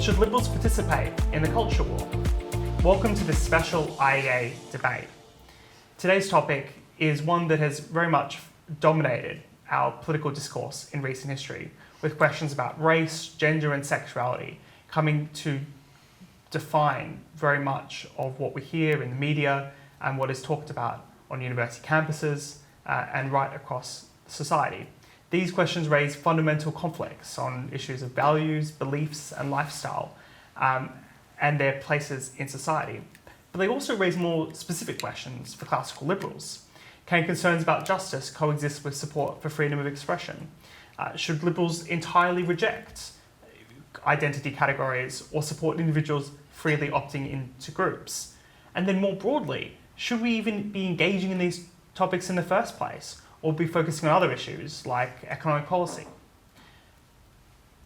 should liberals participate in the culture war? Welcome to this special IEA debate. Today's topic is one that has very much dominated our political discourse in recent history, with questions about race, gender and sexuality coming to define very much of what we hear in the media and what is talked about on university campuses and right across society. These questions raise fundamental conflicts on issues of values, beliefs and lifestyle and their places in society. But they also raise more specific questions for classical liberals. Can concerns about justice coexist with support for freedom of expression? Should liberals entirely reject identity categories or support individuals freely opting into groups? And then more broadly, should we even be engaging in these topics in the first place, or be focusing on other issues like economic policy?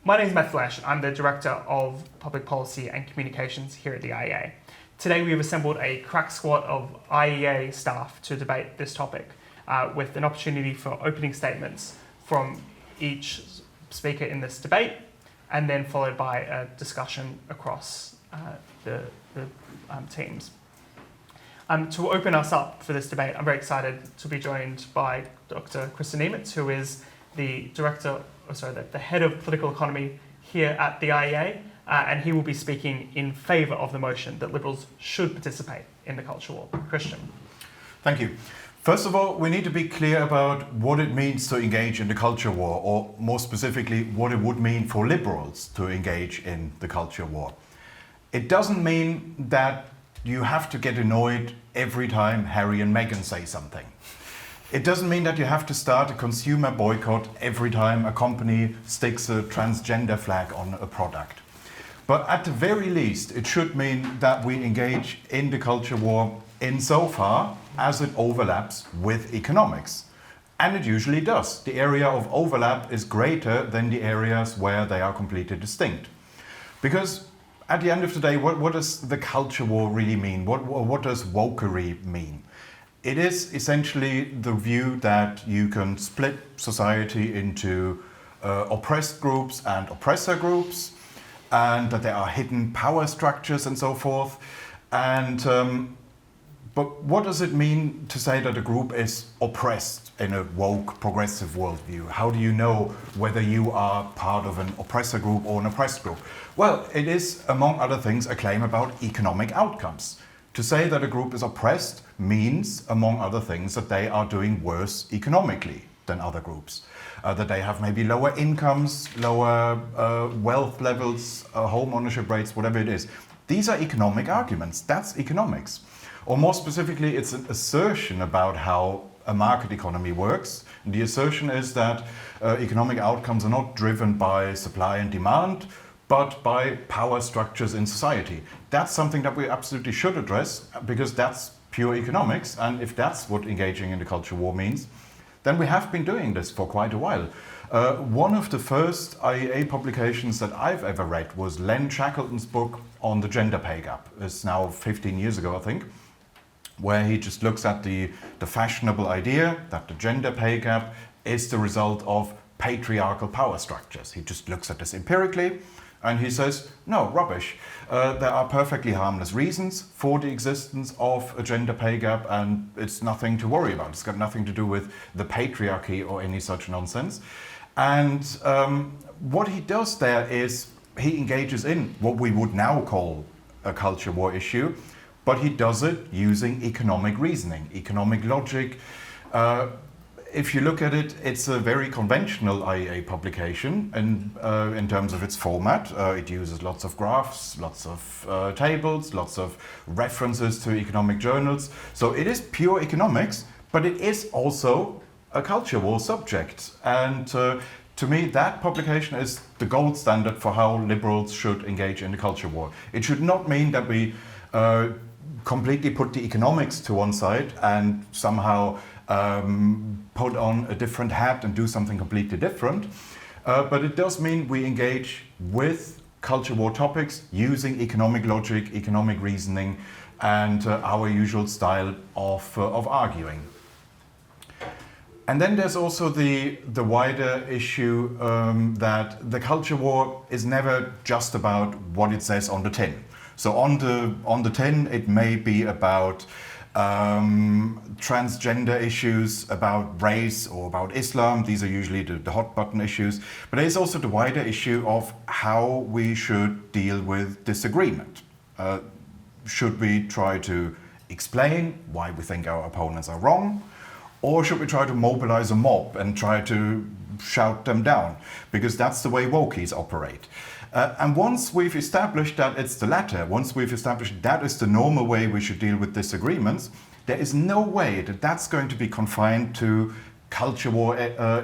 My name is Matthew Lesh. I'm the Director of Public Policy and Communications here at the IEA. Today we have assembled a crack squad of IEA staff to debate this topic with an opportunity for opening statements from each speaker in this debate, and then followed by a discussion across the teams. To open us up for this debate, I'm very excited to be joined by Dr. Kristian Niemietz, who is the the head of political economy here at the IEA, and he will be speaking in favour of the motion that liberals should participate in the culture war. Kristian. Thank you. First of all, we need to be clear about what it means to engage in the culture war, or more specifically, what it would mean for liberals to engage in the culture war. It doesn't mean that you have to get annoyed every time Harry and Meghan say something. It doesn't mean that you have to start a consumer boycott every time a company sticks a transgender flag on a product. But at the very least, it should mean that we engage in the culture war insofar as it overlaps with economics. And it usually does. The area of overlap is greater than the areas where they are completely distinct. Because at the end of the day, what does the culture war really mean? What does wokery mean? It is essentially the view that you can split society into oppressed groups and oppressor groups, and that there are hidden power structures and so forth. But what does it mean to say that a group is oppressed in a woke, progressive worldview? How do you know whether you are part of an oppressor group or an oppressed group? Well, it is, among other things, a claim about economic outcomes. To say that a group is oppressed means, among other things, that they are doing worse economically than other groups. That they have maybe lower incomes, lower wealth levels, home ownership rates, whatever it is. These are economic arguments. That's economics. Or more specifically, it's an assertion about how a market economy works. And the assertion is that economic outcomes are not driven by supply and demand, but by power structures in society. That's something that we absolutely should address, because that's pure economics. And if that's what engaging in the culture war means, then we have been doing this for quite a while. One of the first IEA publications that I've ever read was Len Shackleton's book on the gender pay gap. It's now 15 years ago, I think, where he just looks at the fashionable idea that the gender pay gap is the result of patriarchal power structures. He just looks at this empirically and he says, no, rubbish. There are perfectly harmless reasons for the existence of a gender pay gap, and it's nothing to worry about. It's got nothing to do with the patriarchy or any such nonsense. And what he does there is he engages in what we would now call a culture war issue, but he does it using economic reasoning, economic logic. If you look at it, it's a very conventional IEA publication in terms of its format. It uses lots of graphs, lots of tables, lots of references to economic journals. So it is pure economics, but it is also a culture war subject. And to me, that publication is the gold standard for how liberals should engage in the culture war. It should not mean that we completely put the economics to one side and somehow put on a different hat and do something completely different. But it does mean we engage with culture war topics using economic logic, economic reasoning, and our usual style of arguing. And then there's also the wider issue that the culture war is never just about what it says on the tin. So on the tin, it may be about transgender issues, about race or about Islam. These are usually the hot button issues. But there's also the wider issue of how we should deal with disagreement. Should we try to explain why we think our opponents are wrong? Or should we try to mobilize a mob and try to shout them down? Because that's the way wokies operate. And once we've established that it's the latter, once we've established that is the normal way we should deal with disagreements, there is no way that that's going to be confined to culture war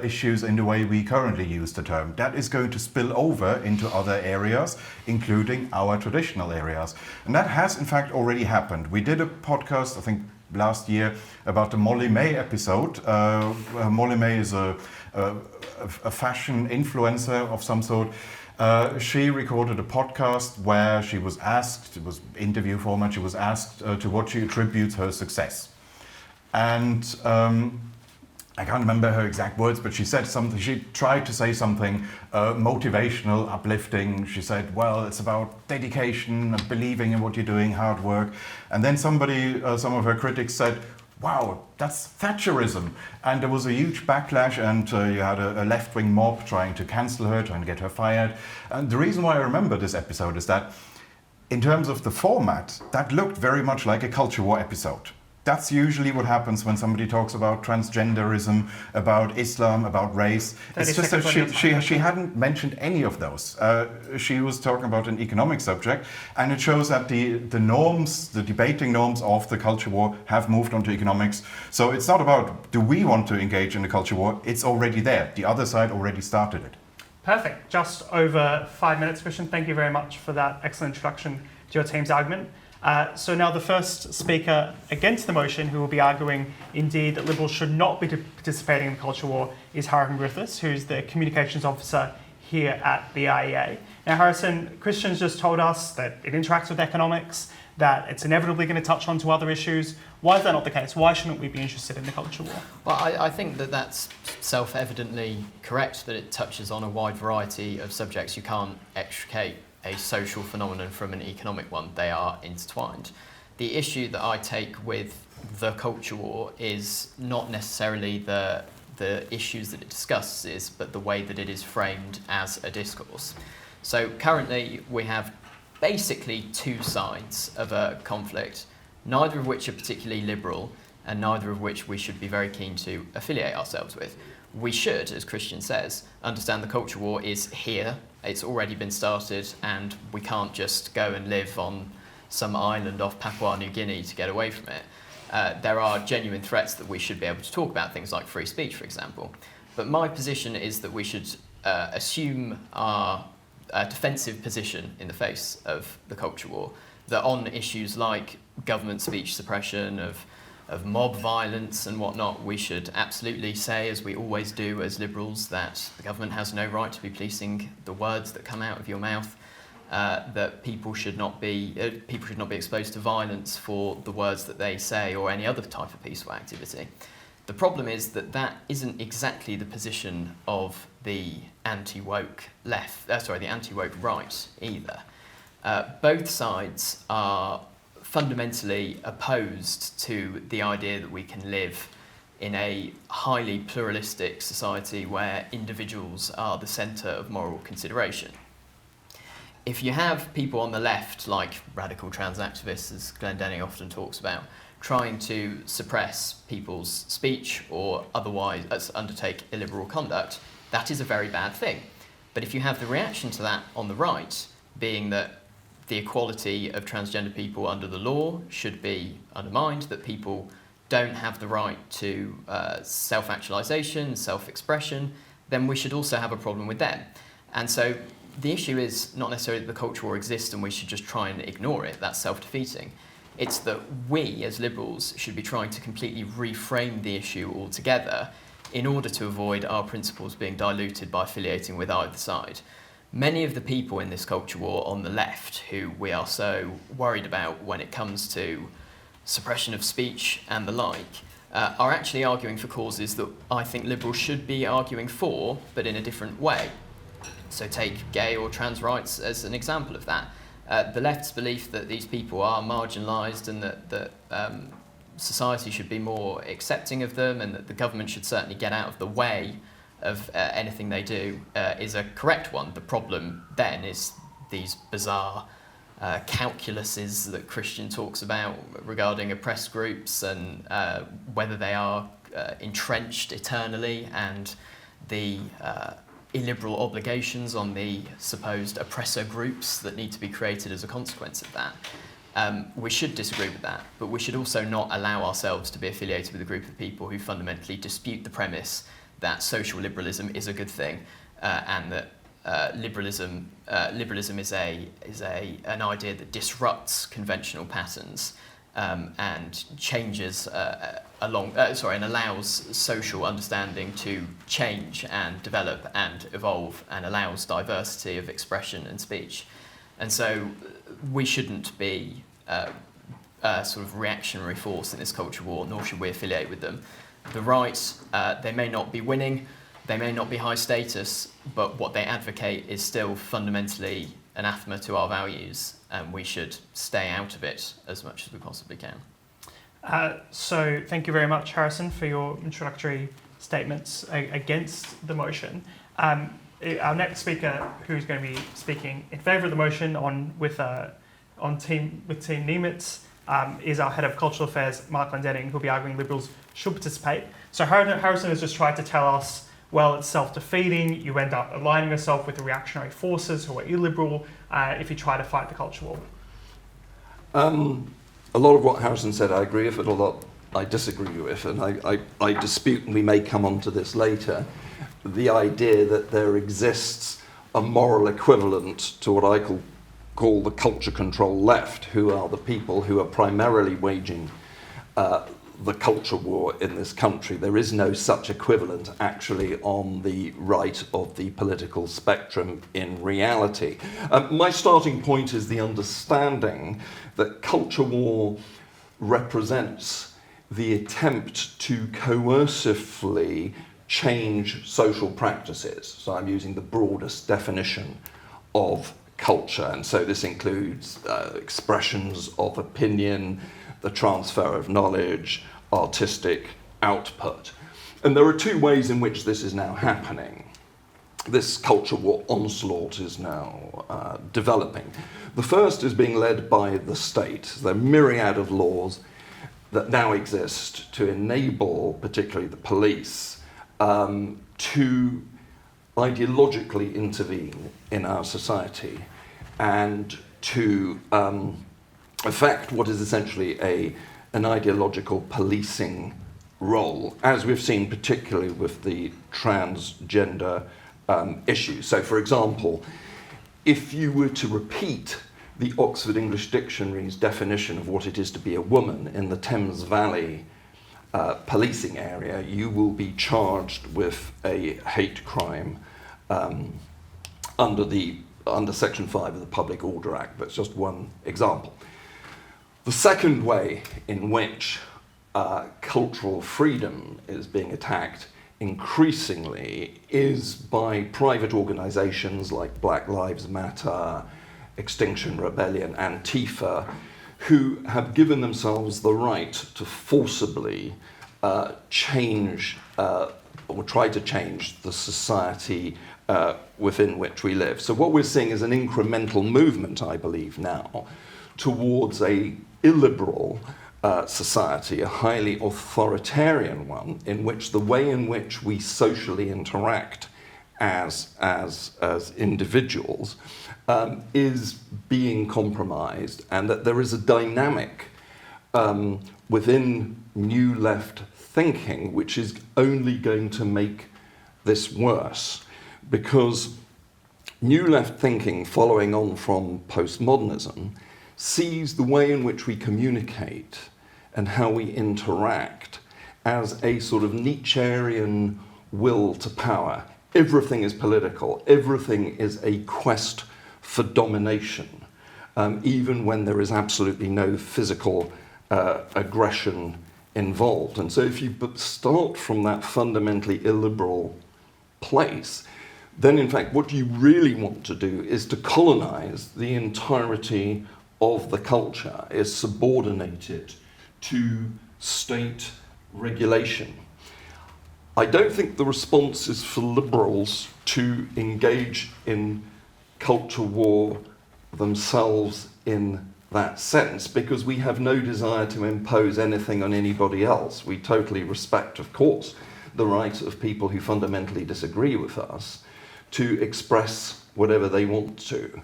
issues in the way we currently use the term. That is going to spill over into other areas, including our traditional areas. And that has in fact already happened. We did a podcast, I think, last year about the Molly May episode. Molly May is a fashion influencer of some sort. She recorded a podcast where she was asked, it was interview format, she was asked to what she attributes her success. And I can't remember her exact words, but she said something, she tried to say something motivational, uplifting. She said, well, it's about dedication and believing in what you're doing, hard work. And then somebody, some of her critics said, wow, that's Thatcherism. And there was a huge backlash, and you had a left-wing mob trying to cancel her, trying to get her fired. And the reason why I remember this episode is that in terms of the format, that looked very much like a culture war episode. That's usually what happens when somebody talks about transgenderism, about Islam, about race. It's just that she hadn't mentioned any of those. She was talking about an economic subject, and it shows that the norms, the debating norms of the culture war have moved onto economics. So it's not about, do we want to engage in the culture war? It's already there. The other side already started it. Perfect. Just over 5 minutes, Kristian. Thank you very much for that excellent introduction to your team's argument. So now the first speaker against the motion, who will be arguing indeed that Liberals should not be participating in the culture war, is Harrison Griffiths, who's the communications officer here at the IEA. Now, Harrison, Kristian's just told us that it interacts with economics, that it's inevitably going to touch on to other issues. Why is that not the case? Why shouldn't we be interested in the culture war? Well, I think that that's self-evidently correct, that it touches on a wide variety of subjects. You can't extricate a social phenomenon from an economic one. They are intertwined. The issue that I take with the culture war is not necessarily the issues that it discusses, but the way that it is framed as a discourse. So currently we have basically two sides of a conflict, neither of which are particularly liberal, and neither of which we should be very keen to affiliate ourselves with. We should, as Kristian says, understand the culture war is here. It's already been started, and we can't just go and live on some island off Papua New Guinea to get away from it. There are genuine threats that we should be able to talk about, things like free speech, for example. But my position is that we should assume our defensive position in the face of the culture war, that on issues like government speech suppression, of mob violence and whatnot, we should absolutely say, as we always do as liberals, that the government has no right to be policing the words that come out of your mouth, that people should not be exposed to violence for the words that they say or any other type of peaceful activity. The problem is that that isn't exactly the position of the anti-woke left, the anti-woke right either. Both sides are fundamentally opposed to the idea that we can live in a highly pluralistic society where individuals are the centre of moral consideration. If you have people on the left, like radical trans activists, as Glendening often talks about, trying to suppress people's speech or otherwise undertake illiberal conduct, that is a very bad thing. But if you have the reaction to that on the right, being that the equality of transgender people under the law should be undermined, that people don't have the right to self-actualization, self-expression, then we should also have a problem with them. And so the issue is not necessarily that the culture war exists and we should just try and ignore it, that's self-defeating. It's that we, as liberals, should be trying to completely reframe the issue altogether in order to avoid our principles being diluted by affiliating with either side. Many of the people in this culture war on the left, who we are so worried about when it comes to suppression of speech and the like, are actually arguing for causes that I think liberals should be arguing for, but in a different way. So take gay or trans rights as an example of that. The left's belief that these people are marginalised and that society should be more accepting of them and that the government should certainly get out of the way of anything they do is a correct one. The problem then is these bizarre calculuses that Kristian talks about regarding oppressed groups and whether they are entrenched eternally, and the illiberal obligations on the supposed oppressor groups that need to be created as a consequence of that. We should disagree with that, but we should also not allow ourselves to be affiliated with a group of people who fundamentally dispute the premise that social liberalism is a good thing, and that liberalism is an idea that disrupts conventional patterns and changes and allows social understanding to change and develop and evolve, and allows diversity of expression and speech. And so we shouldn't be a sort of reactionary force in this culture war, nor should we affiliate with them. The right, they may not be winning, they may not be high status, but what they advocate is still fundamentally anathema to our values, and we should stay out of it as much as we possibly can. So thank you very much, Harrison, for your introductory statements against the motion. Our next speaker, who's going to be speaking in favour of the motion with Team Niemietz, is our head of cultural affairs, Marc Glendening, who'll be arguing Liberals should participate. So Harrison has just tried to tell us, well, it's self-defeating. You end up aligning yourself with the reactionary forces who are illiberal if you try to fight the culture war. A lot of what Harrison said I agree with, but a lot I disagree with, and I dispute, and we may come on to this later, the idea that there exists a moral equivalent to what I call the culture control left, who are the people who are primarily waging the culture war in this country. There is no such equivalent actually on the right of the political spectrum in reality. My starting point is the understanding that culture war represents the attempt to coercively change social practices. So I'm using the broadest definition of culture, and so this includes expressions of opinion, the transfer of knowledge, artistic output. And there are two ways in which this is now happening. This culture war onslaught is now developing. The first is being led by the state. There are myriad of laws that now exist to enable, particularly the police, to ideologically intervene in our society and to affect what is essentially an ideological policing role, as we've seen particularly with the transgender issue. So, for example, if you were to repeat the Oxford English Dictionary's definition of what it is to be a woman in the Thames Valley policing area, you will be charged with a hate crime under Section 5 of the Public Order Act. That's just one example. The second way in which cultural freedom is being attacked increasingly is by private organisations like Black Lives Matter, Extinction Rebellion, Antifa, who have given themselves the right to forcibly change or try to change the society within which we live. So what we're seeing is an incremental movement, I believe now, towards a illiberal society, a highly authoritarian one, in which the way in which we socially interact as individuals is being compromised, and that there is a dynamic within New Left thinking which is only going to make this worse, because New Left thinking, following on from postmodernism, sees the way in which we communicate and how we interact as a sort of Nietzschean will to power. Everything is political, everything is a quest for domination, even when there is absolutely no physical aggression involved. And so if you start from that fundamentally illiberal place, then in fact what you really want to do is to colonize the entirety of the culture, is subordinate it to state regulation. I don't think the response is for liberals to engage in culture war themselves in that sense, because we have no desire to impose anything on anybody else. We totally respect, of course, the right of people who fundamentally disagree with us to express whatever they want to.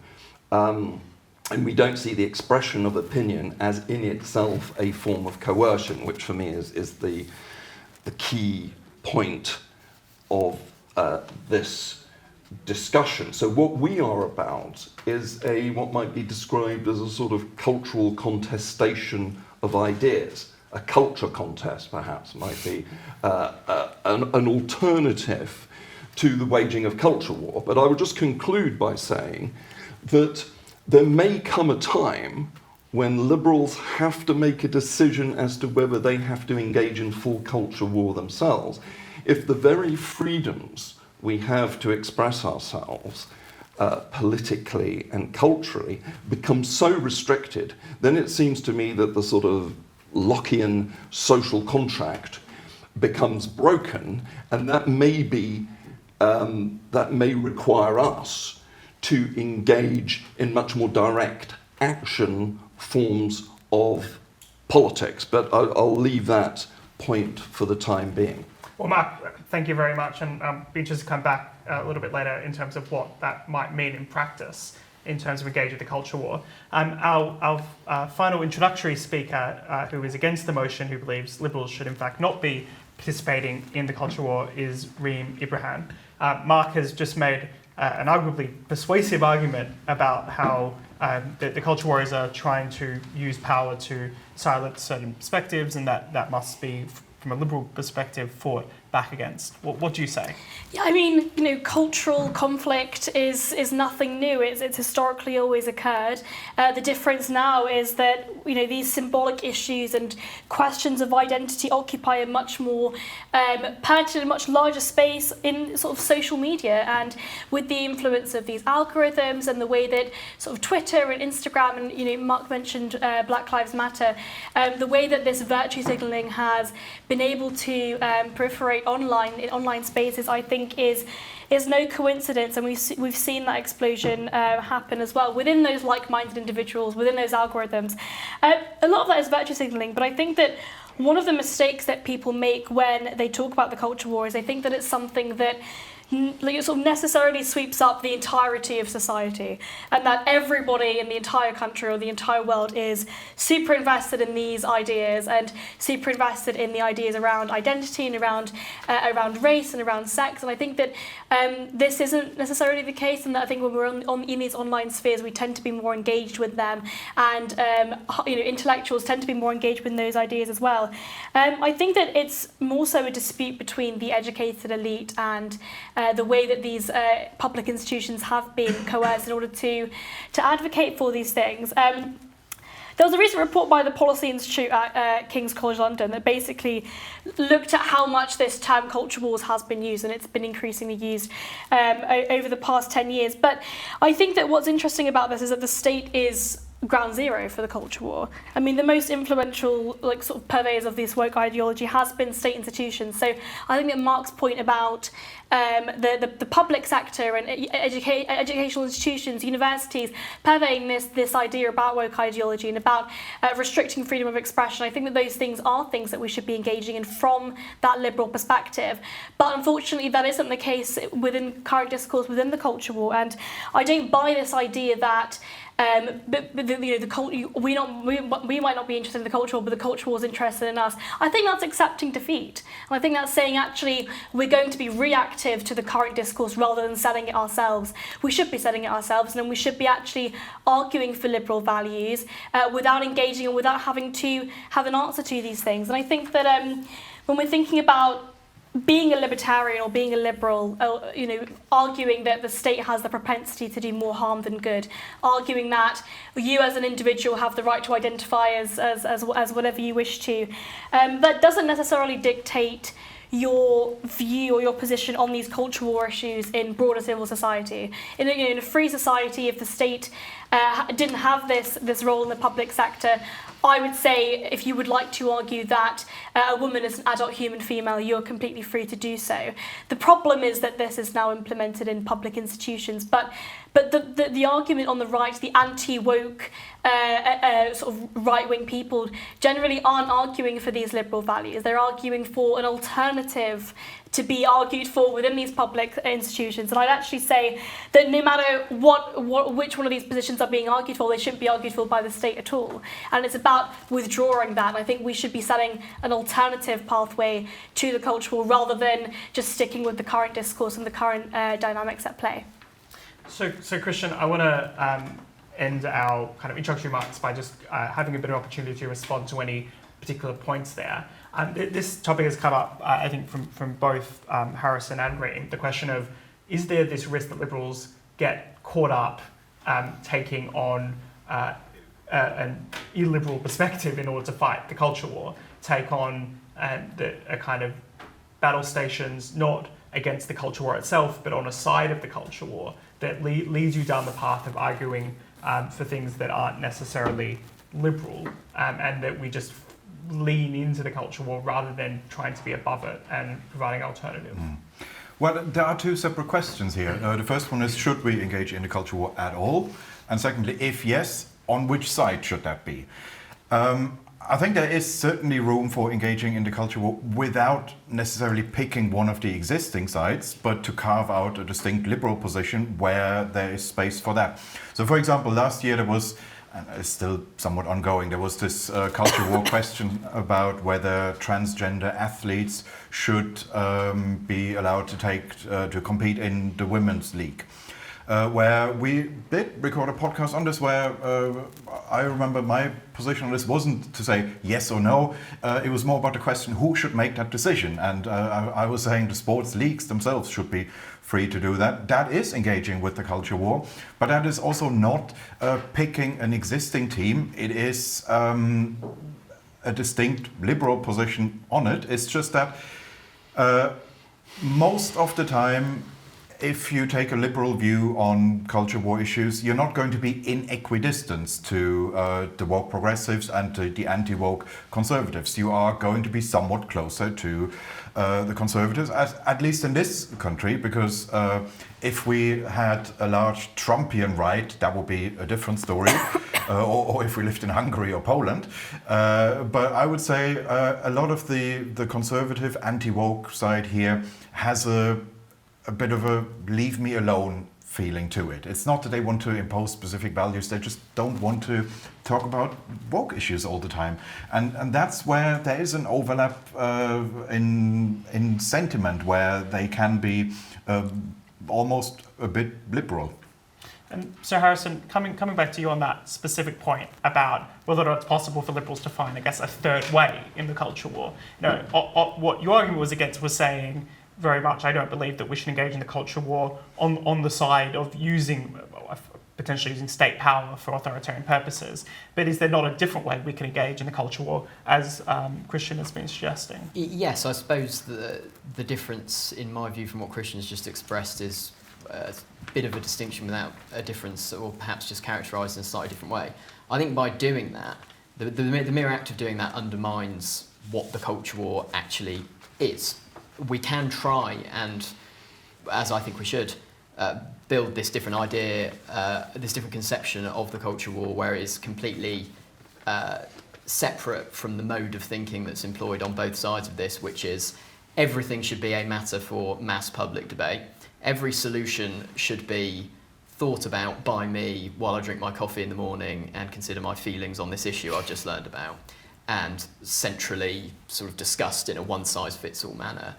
And we don't see the expression of opinion as in itself a form of coercion, which for me is the key point of this discussion. So what we are about is what might be described as a sort of cultural contestation of ideas. A culture contest, perhaps, might be an alternative to the waging of culture war. But I would just conclude by saying that there may come a time when liberals have to make a decision as to whether they have to engage in full culture war themselves. If the very freedoms we have to express ourselves politically and culturally become so restricted, then it seems to me that the sort of Lockean social contract becomes broken, and that may require us to engage in much more direct action forms of politics. But I'll leave that point for the time being. Well, Marc, thank you very much, and I'll be interested to come back a little bit later in terms of what that might mean in practice in terms of engaging with the culture war. Our final introductory speaker, who is against the motion, who believes liberals should in fact not be participating in the culture war, is Reem Ibrahim. Marc has just made an arguably persuasive argument about how the culture warriors are trying to use power to silence certain perspectives, and that must be, from a liberal perspective, fought back against. What do you say? Yeah, I mean, cultural conflict is nothing new. It's historically always occurred. The difference now is that these symbolic issues and questions of identity occupy a much more pertinent, much larger space in sort of social media, and with the influence of these algorithms and the way that sort of Twitter and Instagram and Marc mentioned Black Lives Matter, the way that this virtue signaling has been able to proliferate in online spaces, I think is no coincidence, and we've seen that explosion happen as well within those like-minded individuals, within those algorithms. A lot of that is virtue signaling, but I think that one of the mistakes that people make when they talk about the culture war is they think that it's something that it sort of necessarily sweeps up the entirety of society, and that everybody in the entire country or the entire world is super invested in these ideas and super invested in the ideas around identity and around race and around sex. And I think that this isn't necessarily the case, and that I think when we're in these online spheres, we tend to be more engaged with them, and intellectuals tend to be more engaged with those ideas as well. I think that it's more so a dispute between the educated elite and the way that these public institutions have been coerced in order to advocate for these things. There was a recent report by the Policy Institute at King's College London that basically looked at how much this term culture wars has been used, and it's been increasingly used over the past 10 years. But I think that what's interesting about this is that the state is ground zero for the culture war. I mean, the most influential sort of purveyors of this woke ideology has been state institutions. So I think that Marc's point about the public sector and educational institutions, universities, purveying this idea about woke ideology and about restricting freedom of expression, I think that those things are things that we should be engaging in from that liberal perspective. But unfortunately, that isn't the case within current discourse within the culture war, and I don't buy this idea that we might not be interested in the culture war, but the culture war is interested in us. I think that's accepting defeat. And I think that's saying, actually, we're going to be reactive to the current discourse rather than setting it ourselves. We should be setting it ourselves, and then we should be actually arguing for liberal values without engaging and without having to have an answer to these things. And I think that when we're thinking about being a libertarian or being a liberal, arguing that the state has the propensity to do more harm than good, arguing that you as an individual have the right to identify as whatever you wish to, that doesn't necessarily dictate your view or your position on these cultural war issues in broader civil society. In a free society, if the state didn't have this role in the public sector, I would say if you would like to argue that a woman is an adult human female, you're completely free to do so. The problem is that this is now implemented in public institutions, but the argument on the right, the anti-woke sort of right-wing people generally aren't arguing for these liberal values. They're arguing for an alternative to be argued for within these public institutions. And I'd actually say that no matter which one of these positions are being argued for, they shouldn't be argued for by the state at all. And it's about withdrawing that. And I think we should be setting an alternative pathway to the cultural rather than just sticking with the current discourse and the current dynamics at play. So Kristian, I want to end our kind of introductory remarks by just having a bit of opportunity to respond to any particular points there. This topic has come up, I think, from both Harrison and Reem, the question of, is there this risk that liberals get caught up taking on an illiberal perspective in order to fight the culture war, take on a kind of battle stations, not against the culture war itself, but on a side of the culture war that leads you down the path of arguing for things that aren't necessarily liberal, and that we just lean into the culture war rather than trying to be above it and providing alternative. Well, there are two separate questions here. The first one is, should we engage in the culture war at all? And secondly, if yes, on which side should that be? I think there is certainly room for engaging in the culture war without necessarily picking one of the existing sides, but to carve out a distinct liberal position where there is space for that. So, for example, last year there was, and it's still somewhat ongoing, there was this culture war question about whether transgender athletes should be allowed to compete in the women's league. Where we did record a podcast on this, where I remember my position on this wasn't to say yes or no, it was more about the question who should make that decision, and I was saying the sports leagues themselves should be free to do that. That is engaging with the culture war, but that is also not picking an existing team. It is a distinct liberal position on it. It's just that most of the time, if you take a liberal view on culture war issues, you're not going to be in equidistance to the woke progressives and to the anti-woke conservatives. You are going to be somewhat closer to the conservatives, at least in this country, because if we had a large Trumpian right, that would be a different story, or if we lived in Hungary or Poland. But I would say a lot of the conservative anti-woke side here has a bit of a leave me alone feeling to it. It's not that they want to impose specific values, they just don't want to talk about woke issues all the time. And that's where there is an overlap in sentiment, where they can be almost a bit liberal. And so Harrison, coming back to you on that specific point about whether or not it's possible for liberals to find, I guess, a third way in the culture war. What your argument was against was saying, very much, I don't believe that we should engage in the culture war on the side of potentially using state power for authoritarian purposes. But is there not a different way we can engage in the culture war, as Kristian has been suggesting? Yes, I suppose the difference, in my view, from what Kristian has just expressed is a bit of a distinction without a difference, or perhaps just characterised in a slightly different way. I think by doing that, the mere act of doing that undermines what the culture war actually is. We can try and, as I think we should, build this different idea, this different conception of the culture war, where it is completely separate from the mode of thinking that's employed on both sides of this, which is everything should be a matter for mass public debate. Every solution should be thought about by me while I drink my coffee in the morning and consider my feelings on this issue I've just learned about, and centrally sort of discussed in a one-size-fits-all manner.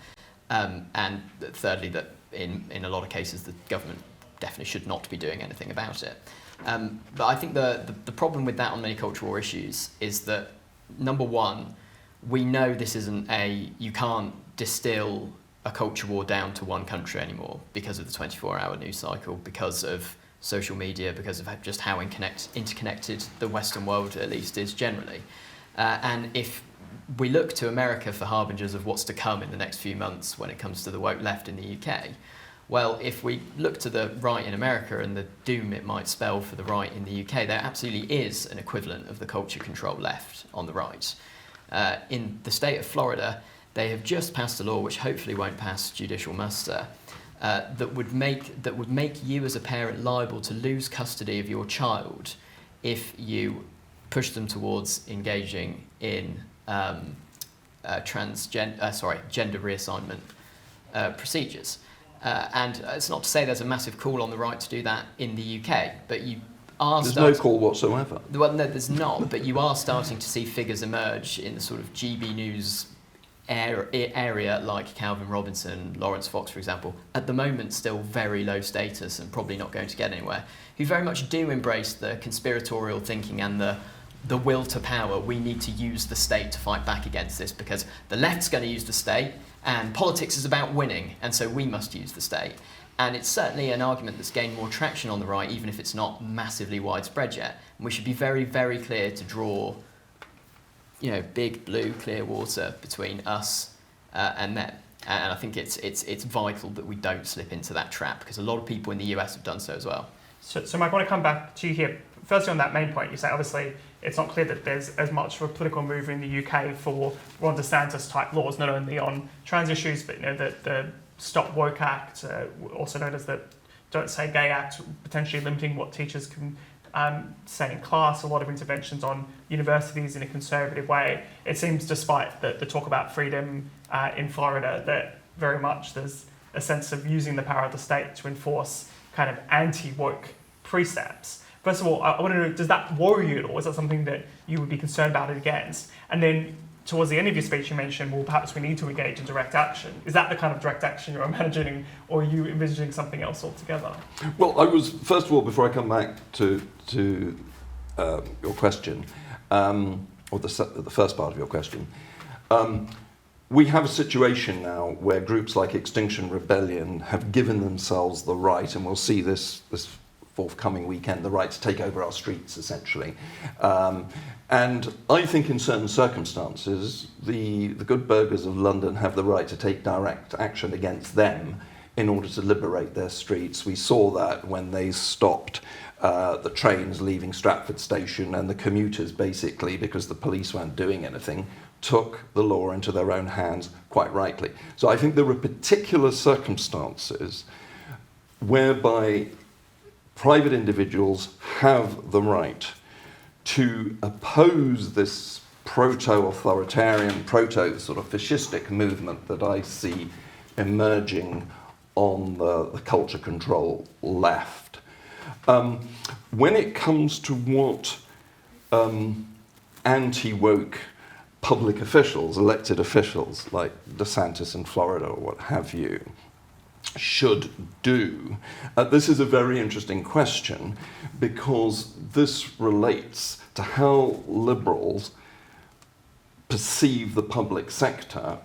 And thirdly, that in a lot of cases the government definitely should not be doing anything about it. But I think the problem with that on many cultural war issues is that, number one, we know this isn't you can't distill a culture war down to one country anymore because of the 24-hour news cycle, because of social media, because of just how interconnected the Western world at least is generally. And if we look to America for harbingers of what's to come in the next few months when it comes to the woke left in the UK, well, if we look to the right in America and the doom it might spell for the right in the UK, there absolutely is an equivalent of the culture control left on the right. In the state of Florida, they have just passed a law, which hopefully won't pass judicial muster, that would make you as a parent liable to lose custody of your child if you push them towards engaging in gender reassignment procedures. And it's not to say there's a massive call on the right to do that in the UK, but you are There's no call whatsoever. Well, no, there's not, but you are starting to see figures emerge in the sort of GB News area like Calvin Robinson, Lawrence Fox, for example, at the moment still very low status and probably not going to get anywhere, who very much do embrace the conspiratorial thinking and the will to power. We need to use the state to fight back against this because the left's going to use the state and politics is about winning, and so we must use the state. And it's certainly an argument that's gained more traction on the right, even if it's not massively widespread yet. And we should be very, very clear to draw, big blue clear water between us and them. And I think it's vital that we don't slip into that trap, because a lot of people in the US have done so as well. So Mike, I want to come back to you here. Firstly, on that main point, you say obviously it's not clear that there's as much of a political move in the UK for Ron DeSantis type laws, not only on trans issues, but the Stop Woke Act, also known as the Don't Say Gay Act, potentially limiting what teachers can say in class, a lot of interventions on universities in a conservative way. It seems, despite the talk about freedom in Florida, that very much there's a sense of using the power of the state to enforce kind of anti-woke precepts. First of all, I want to know, does that worry you at all? Is that something that you would be concerned about it against? And then towards the end of your speech, you mentioned, well, perhaps we need to engage in direct action. Is that the kind of direct action you're imagining, or are you envisaging something else altogether? Well, I was, first of all, before I come back to your question, or the first part of your question, we have a situation now where groups like Extinction Rebellion have given themselves the right, and we'll see this forthcoming weekend, the right to take over our streets, essentially. And I think in certain circumstances, the good burghers of London have the right to take direct action against them in order to liberate their streets. We saw that when they stopped the trains leaving Stratford Station, and the commuters, basically, because the police weren't doing anything, took the law into their own hands, quite rightly. So I think there are particular circumstances whereby private individuals have the right to oppose this proto-authoritarian, proto-sort-of-fascistic movement that I see emerging on the culture control left. When it comes to what anti-woke public officials, elected officials like DeSantis in Florida or what have you, should do, this is a very interesting question, because this relates to how liberals perceive the public sector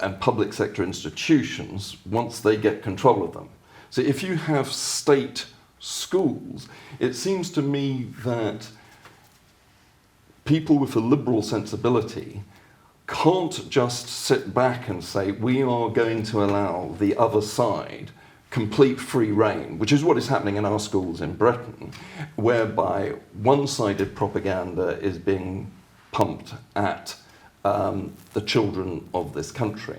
and public sector institutions once they get control of them. So if you have state schools, it seems to me that people with a liberal sensibility can't just sit back and say, we are going to allow the other side complete free rein, which is what is happening in our schools in Britain, whereby one-sided propaganda is being pumped at the children of this country.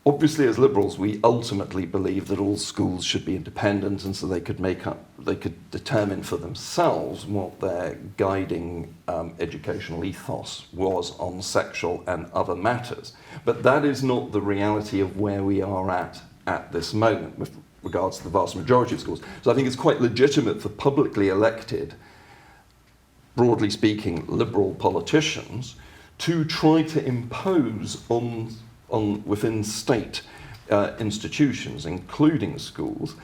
Obviously, as liberals, we ultimately believe that all schools should be independent, and so they could determine for themselves what their guiding educational ethos was on sexual and other matters. But that is not the reality of where we are at this moment with regards to the vast majority of schools. So I think it's quite legitimate for publicly elected, broadly speaking, liberal politicians to try to impose on within state institutions, including schools,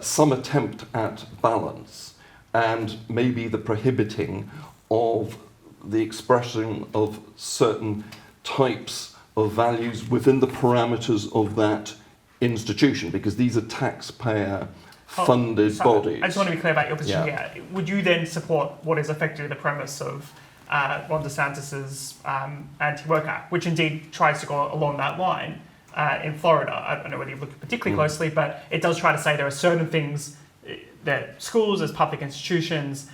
some attempt at balance and maybe the prohibiting of the expression of certain types of values within the parameters of that institution, because these are taxpayer-funded bodies. I just want to be clear about your position here. Would you then support what is effectively the premise of Ron DeSantis's Anti-Woke Act, which indeed tries to go along that line in Florida? I don't know whether you've looked particularly closely, but it does try to say there are certain things that schools as public institutions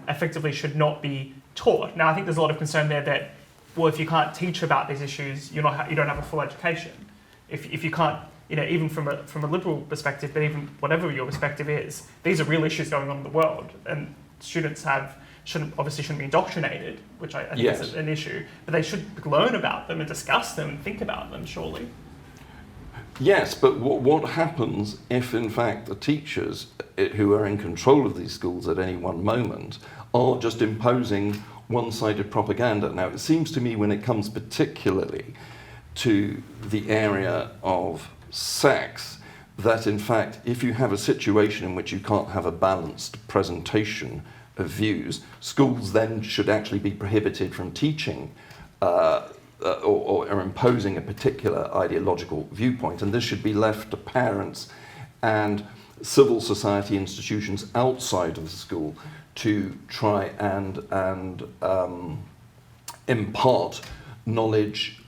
effectively should not be taught. Now, I think there's a lot of concern there that, well, if you can't teach about these issues, you don't have a full education. If you can't, even from a liberal perspective, but even whatever your perspective is, these are real issues going on in the world, and students shouldn't be indoctrinated, which I think is an issue, but they should learn about them and discuss them and think about them, surely. Yes, but what happens if, in fact, the teachers who are in control of these schools at any one moment are just imposing one-sided propaganda? Now, it seems to me when it comes particularly to the area of sex, that, in fact, if you have a situation in which you can't have a balanced presentation of views, schools then should actually be prohibited from teaching or imposing a particular ideological viewpoint, and this should be left to parents and civil society institutions outside of the school to try and impart knowledge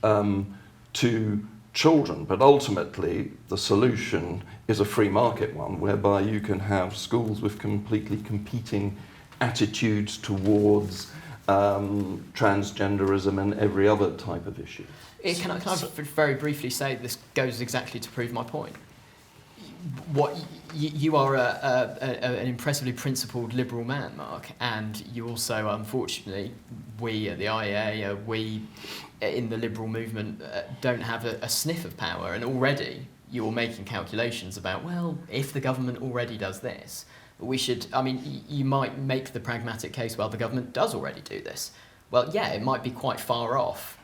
to children. But ultimately, the solution is a free market one, whereby you can have schools with completely competing attitudes towards transgenderism and every other type of issue. Can I very briefly say this goes exactly to prove my point? You are an impressively principled liberal man, Marc, and you also, unfortunately, we at the IEA, we in the liberal movement don't have a sniff of power, and already you're making calculations about, well, if the government already does this, we should, you might make the pragmatic case, well, the government does already do this. Well, yeah, it might be quite far off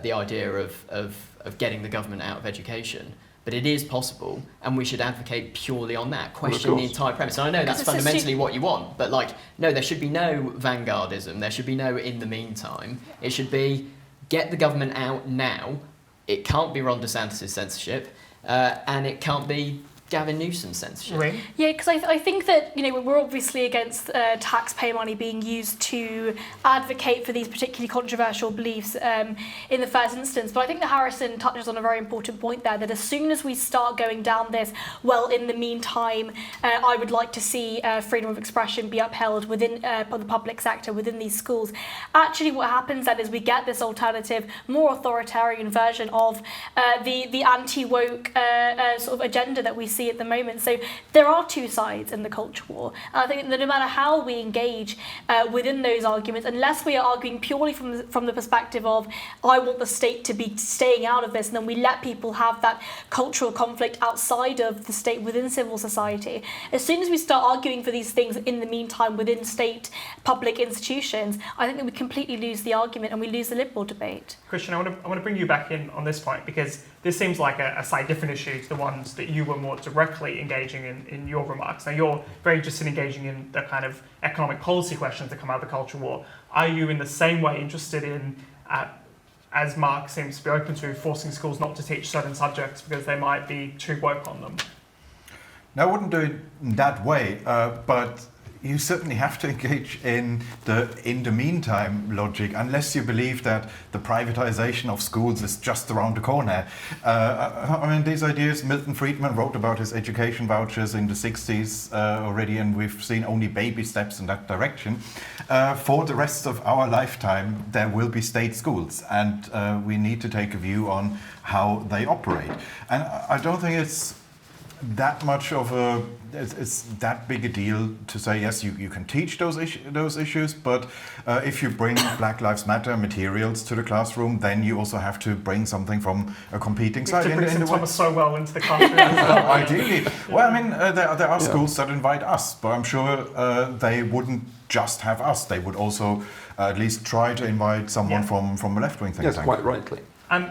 the idea of getting the government out of education, but it is possible, and we should advocate purely on that, question the entire premise. And I know that's fundamentally what you want, but no, there should be no vanguardism, there should be no in the meantime. It should be, get the government out now. It can't be Ron DeSantis' censorship, and it can't be Gavin Newsom's censorship. Reem? Yeah, because I think that we're obviously against taxpayer money being used to advocate for these particularly controversial beliefs in the first instance. But I think that Harrison touches on a very important point there, that as soon as we start going down this, well, in the meantime, I would like to see freedom of expression be upheld within the public sector, within these schools. Actually, what happens then is we get this alternative, more authoritarian version of the anti-woke sort of agenda that we see at the moment. So there are two sides in the culture war. And I think that no matter how we engage within those arguments, unless we are arguing purely from the perspective of, I want the state to be staying out of this, and then we let people have that cultural conflict outside of the state within civil society, as soon as we start arguing for these things in the meantime within state public institutions, I think that we completely lose the argument and we lose the liberal debate. Kristian, I want to bring you back in on this point, because this seems like a slightly different issue to the ones that you were more directly engaging in your remarks. Now, you're very interested in engaging in the kind of economic policy questions that come out of the culture war. Are you in the same way interested in, as Marc seems to be open to, forcing schools not to teach certain subjects because they might be too woke on them? No, I wouldn't do it in that way, but you certainly have to engage in the meantime logic, unless you believe that the privatization of schools is just around the corner. These ideas, Milton Friedman wrote about his education vouchers in the 60s already, and we've seen only baby steps in that direction. For the rest of our lifetime, there will be state schools, and we need to take a view on how they operate. And I don't think it's that much of it's that big a deal to say, yes, you can teach those issues, but if you bring Black Lives Matter materials to the classroom, then you also have to bring something from a competing side. To bring some Thomas Sowell into the classroom. Ideally. Well, there are schools that invite us, but I'm sure they wouldn't just have us. They would also at least try to invite someone from a left-wing think tank. Yes, quite rightly.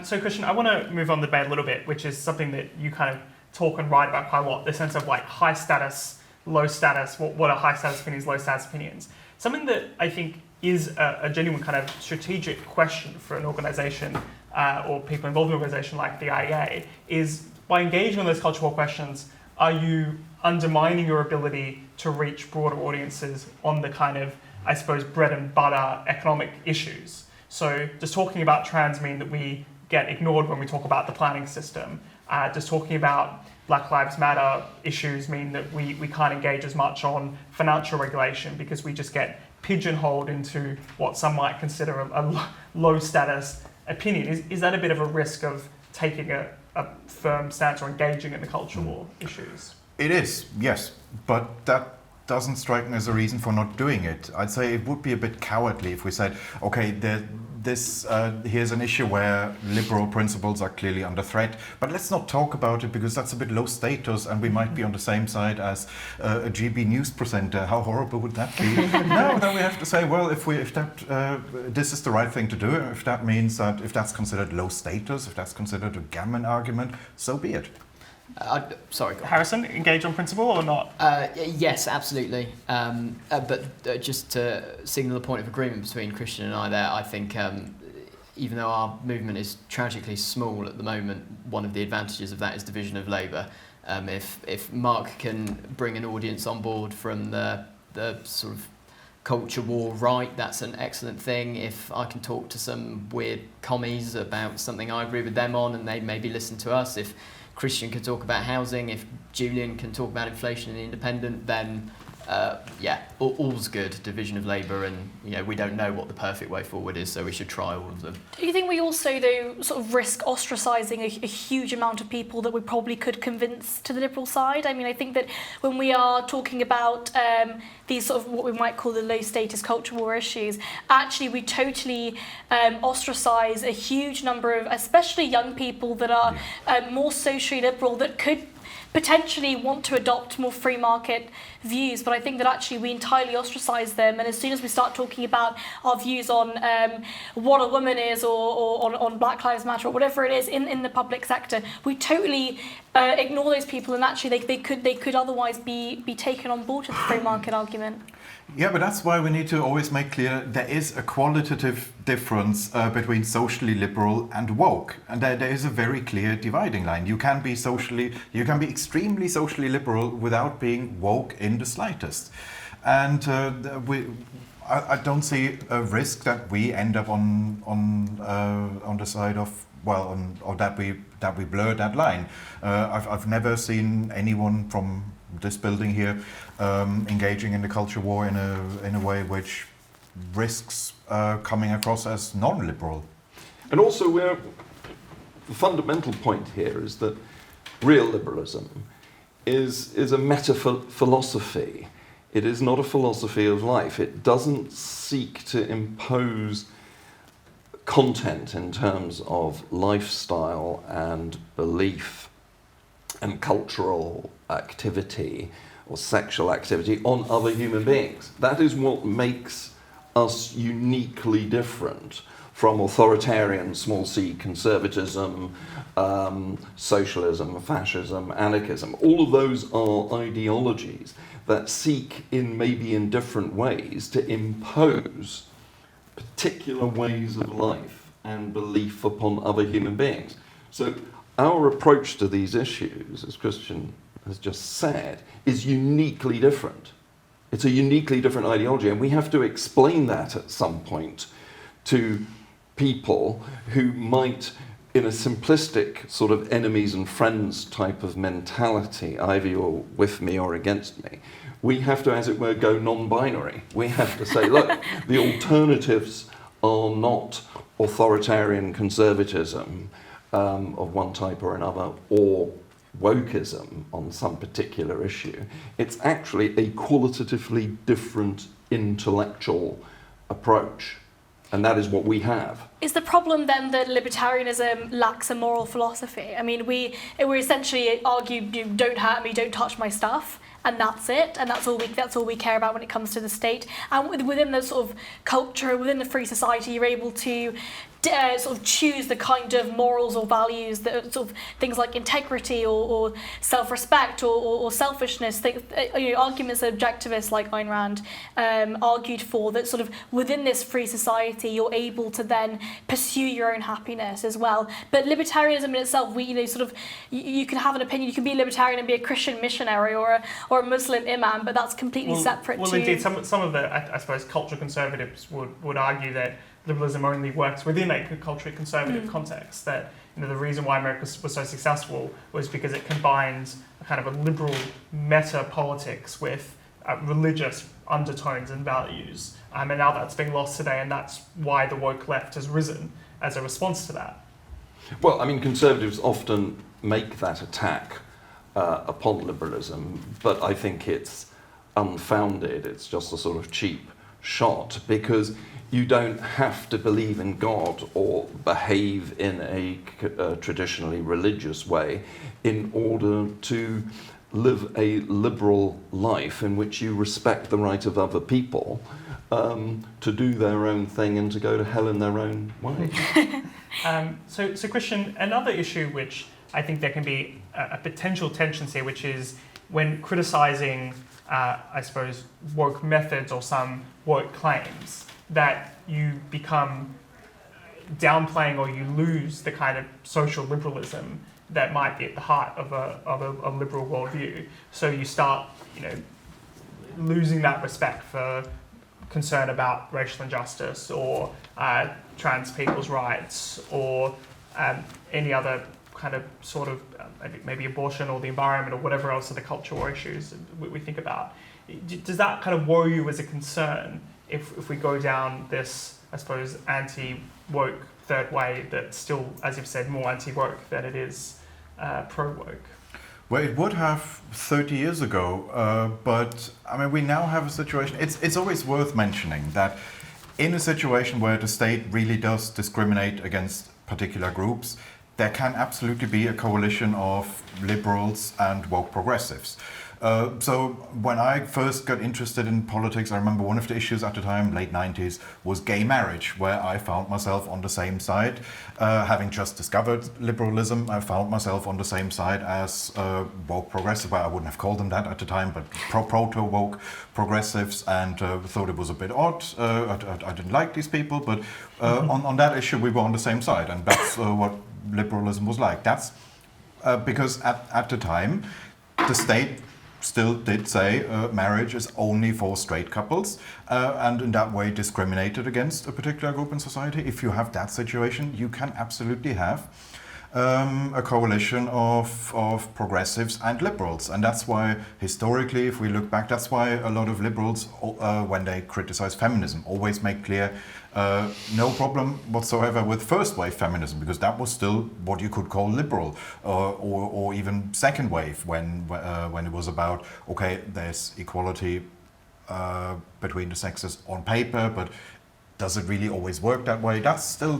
So, Kristian, I want to move on the debate a little bit, which is something that you kind of talk and write about quite a lot, the sense of high status, low status, what are high status opinions, low status opinions. Something that I think is a genuine kind of strategic question for an organisation or people involved in an organisation like the IEA, is by engaging on those cultural questions, are you undermining your ability to reach broader audiences on the kind of, I suppose, bread and butter economic issues? So does talking about trans mean that we get ignored when we talk about the planning system? Does talking about Black Lives Matter issues mean that we can't engage as much on financial regulation because we just get pigeonholed into what some might consider a low status opinion? Is that a bit of a risk of taking a firm stance or engaging in the cultural war issues? It is, yes, but that doesn't strike me as a reason for not doing it. I'd say it would be a bit cowardly if we said, okay, here's an issue where liberal principles are clearly under threat, but let's not talk about it because that's a bit low status and we might be on the same side as a GB news presenter. How horrible would that be? No, then we have to say, well, if this is the right thing to do, if that means that if that's considered low status, if that's considered a gammon argument, so be it. Sorry, go on. Harrison, engage on principle or not? Yes, absolutely. But just to signal a point of agreement between Kristian and I there, I think even though our movement is tragically small at the moment, one of the advantages of that is division of labour. If Marc can bring an audience on board from the sort of culture war right, that's an excellent thing. If I can talk to some weird commies about something I agree with them on and they maybe listen to us, if Kristian can talk about housing, if Julian can talk about inflation and the Independent, then all's good, division of labour, and we don't know what the perfect way forward is, so we should try all of them. Do you think we also, though, sort of risk ostracising a huge amount of people that we probably could convince to the Liberal side? I mean, I think that when we are talking about these sort of what we might call the low status culture war issues, actually we totally ostracise a huge number of, especially young people that are more socially liberal, that could potentially want to adopt more free market views, but I think that actually we entirely ostracise them, and as soon as we start talking about our views on what a woman is or on Black Lives Matter or whatever it is in the public sector, we totally ignore those people, and actually they could otherwise be taken on board with the free market argument. Yeah, but that's why we need to always make clear there is a qualitative difference between socially liberal and woke, and there is a very clear dividing line. You can be extremely socially liberal without being woke in the slightest, and I don't see a risk that we end up on the side of or that we blur that line. I've never seen anyone from this building here engaging in the culture war in a way which risks coming across as non-liberal. And also, the fundamental point here is that real liberalism is a meta-philosophy. It is not a philosophy of life. It doesn't seek to impose content in terms of lifestyle and belief and cultural activity or sexual activity on other human beings. That is what makes us uniquely different from authoritarian small c conservatism, socialism, fascism, anarchism. All of those are ideologies that seek maybe in different ways to impose particular ways of life and belief upon other human beings. So our approach to these issues, as Kristian has just said, is uniquely different. It's a uniquely different ideology, and we have to explain that at some point to people who might, in a simplistic sort of enemies and friends type of mentality, either you're with me or against me, we have to, as it were, go non-binary. We have to say, look, the alternatives are not authoritarian conservatism of one type or another, or wokeism on some particular issue. It's actually a qualitatively different intellectual approach, and that is what we have. Is the problem then that libertarianism lacks a moral philosophy? I mean, we essentially argue, don't hurt me, don't touch my stuff, and that's it, and that's all we care about when it comes to the state. And within the sort of culture, within the free society, you're able to sort of choose the kind of morals or values that sort of things like integrity or self-respect or selfishness. Arguments that objectivists like Ayn Rand argued for, that sort of within this free society you're able to then pursue your own happiness as well. But libertarianism in itself, you can have an opinion. You can be a libertarian and be a Christian missionary or a Muslim imam, but that's completely separate. Well, indeed, some of the I suppose cultural conservatives would argue that liberalism only works within a culturally conservative context. That the reason why America was so successful was because it combined a kind of a liberal meta politics with religious undertones and values, and now that's being lost today, and that's why the woke left has risen as a response to that. Well, I mean, conservatives often make that attack upon liberalism, but I think it's unfounded. It's just a sort of cheap shot, because you don't have to believe in God or behave in a traditionally religious way in order to live a liberal life in which you respect the right of other people to do their own thing and to go to hell in their own way. So Kristian, another issue which I think there can be a potential tension here, which is when criticising, I suppose, woke methods or some woke claims, that you become downplaying or you lose the kind of social liberalism that might be at the heart of a liberal worldview. So you start, losing that respect for concern about racial injustice or trans people's rights or any other kind of sort of maybe abortion or the environment or whatever else are the cultural issues we think about. Does that kind of worry you as a concern if we go down this, I suppose, anti-woke third way that's still, as you've said, more anti-woke than it is pro-woke? Well, it would have 30 years ago, but I mean, we now have a situation. It's always worth mentioning that in a situation where the state really does discriminate against particular groups, there can absolutely be a coalition of liberals and woke progressives. So when I first got interested in politics, I remember one of the issues at the time, late 90s, was gay marriage, where I found myself on the same side. Having just discovered liberalism, I found myself on the same side as woke progressive. Well, I wouldn't have called them that at the time, but proto-woke progressives, and thought it was a bit odd. I didn't like these people, but on that issue we were on the same side, and that's what liberalism was like. That's because at the time, the state still did say marriage is only for straight couples, and in that way discriminated against a particular group in society. If you have that situation, you can absolutely have a coalition of progressives and liberals. And that's why, historically, if we look back, that's why a lot of liberals, when they criticize feminism, always make clear no problem whatsoever with first wave feminism, because that was still what you could call liberal, or even second wave, when it was about, okay, there's equality between the sexes on paper, but does it really always work that way?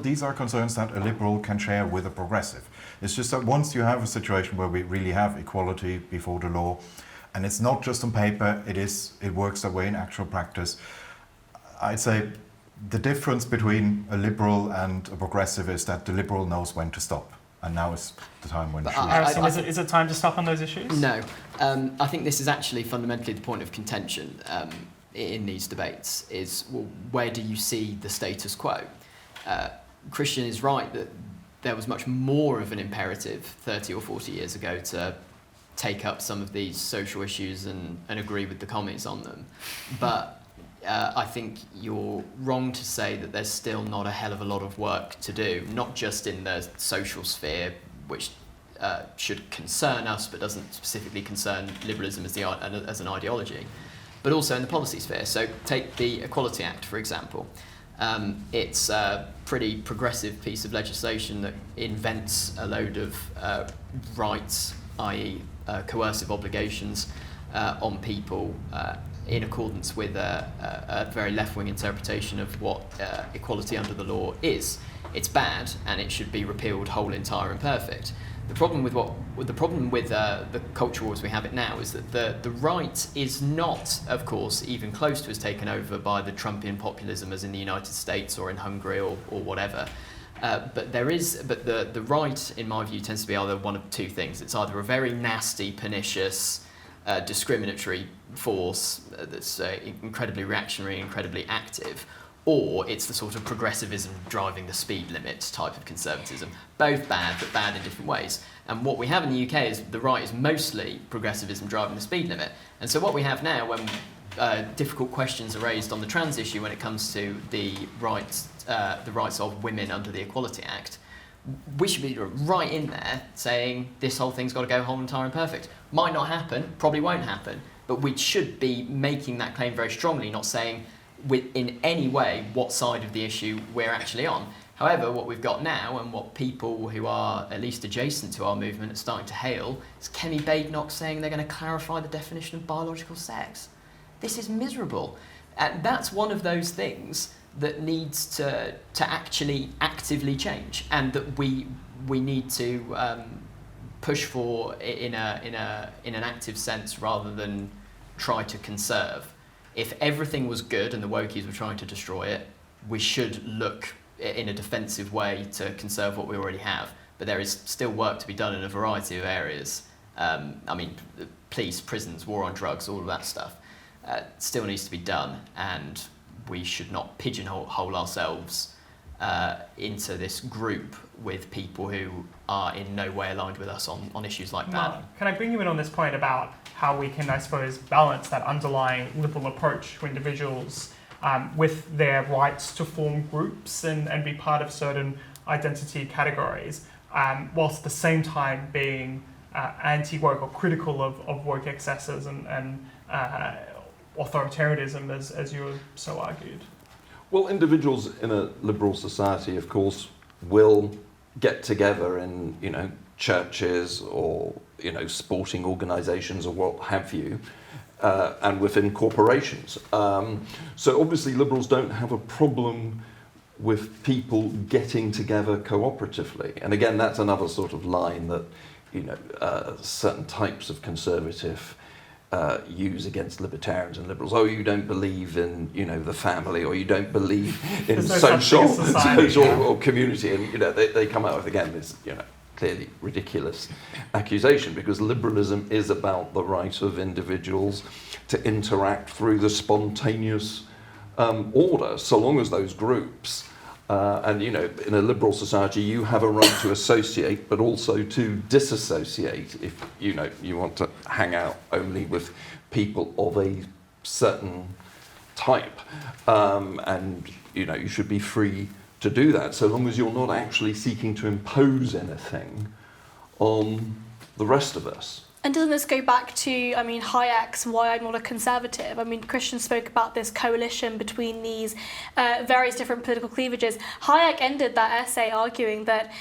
These are concerns that a liberal can share with a progressive. It's just that once you have a situation where we really have equality before the law, and it's not just on paper, it works that way in actual practice, I'd say the difference between a liberal and a progressive is that the liberal knows when to stop, and now is the time when to shoot. Is it time to stop on those issues? No. I think this is actually fundamentally the point of contention in these debates, is, well, where do you see the status quo? Kristian is right that there was much more of an imperative 30 or 40 years ago to take up some of these social issues and agree with the commies on them. But I think you're wrong to say that there's still not a hell of a lot of work to do, not just in the social sphere, which should concern us but doesn't specifically concern liberalism as an ideology, but also in the policy sphere. So take the Equality Act, for example. It's a pretty progressive piece of legislation that invents a load of rights, i.e. coercive obligations on people in accordance with a very left-wing interpretation of what equality under the law is. It's bad, and it should be repealed whole, entire, and perfect. The problem with the culture wars we have it now is that the right is not, of course, even close to as taken over by the Trumpian populism as in the United States or in Hungary or whatever. But the right, in my view, tends to be either one of two things. It's either a very nasty, pernicious, discriminatory force that's incredibly reactionary, incredibly active, or it's the sort of progressivism driving the speed limit type of conservatism. Both bad, but bad in different ways. And what we have in the UK is the right is mostly progressivism driving the speed limit. And so what we have now, when difficult questions are raised on the trans issue when it comes to the rights of women under the Equality Act, we should be right in there saying this whole thing's got to go whole, entire and perfect. Might not happen, probably won't happen, but we should be making that claim very strongly, not saying in any way what side of the issue we're actually on. However, what we've got now, and what people who are at least adjacent to our movement are starting to hail, is Kemi Badenoch saying they're going to clarify the definition of biological sex. This is miserable. And that's one of those things that needs to actually actively change, and that we need to push for in an active sense rather than try to conserve. If everything was good and the wokies were trying to destroy it, we should look in a defensive way to conserve what we already have. But there is still work to be done in a variety of areas. I mean, police, prisons, war on drugs, all of that stuff still needs to be done, and we should not pigeonhole ourselves into this group with people who are in no way aligned with us on issues like that. Marc, can I bring you in on this point about how we can, I suppose, balance that underlying liberal approach to individuals with their rights to form groups and be part of certain identity categories, whilst at the same time being anti-woke or critical of woke excesses and authoritarianism, as you have so argued? Well, individuals in a liberal society, of course, will get together in, churches or, sporting organisations or what have you, and within corporations. So obviously liberals don't have a problem with people getting together cooperatively. And again, that's another sort of line that, certain types of conservative use against libertarians and liberals. Oh, you don't believe in, the family, or you don't believe in social or community. And, they come out with, again, this, clearly ridiculous accusation, because liberalism is about the right of individuals to interact through the spontaneous order, so long as those groups, and in a liberal society you have a right to associate but also to disassociate if you want to hang out only with people of a certain type, and you should be free to do that, so long as you're not actually seeking to impose anything on the rest of us. And doesn't this go back to, Hayek's Why I'm Not a Conservative? Kristian spoke about this coalition between these various different political cleavages. Hayek ended that essay arguing that,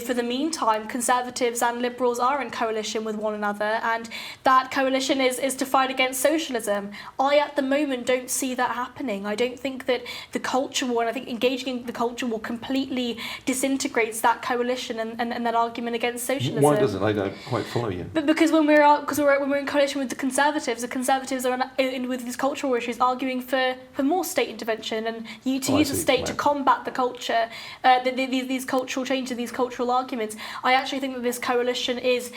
for the meantime, conservatives and liberals are in coalition with one another, and that coalition is to fight against socialism. I, at the moment, don't see that happening. I don't think that the culture war, and I think engaging in the culture war completely disintegrates that coalition and that argument against socialism. Why doesn't? I don't quite follow you. But because when we're in coalition with the conservatives are with these cultural issues arguing for more state intervention and use the state to combat the culture, these cultural changes, these cultural arguments. I actually think that this coalition is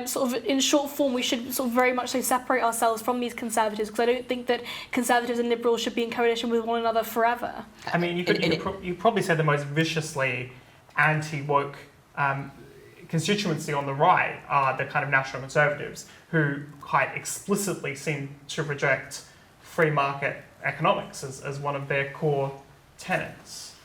sort of in short form. We should sort of very much so separate ourselves from these conservatives, because I don't think that conservatives and liberals should be in coalition with one another forever. You probably said the most viciously anti-woke constituency on the right are the kind of national conservatives, who quite explicitly seem to reject free market economics as one of their core tenets.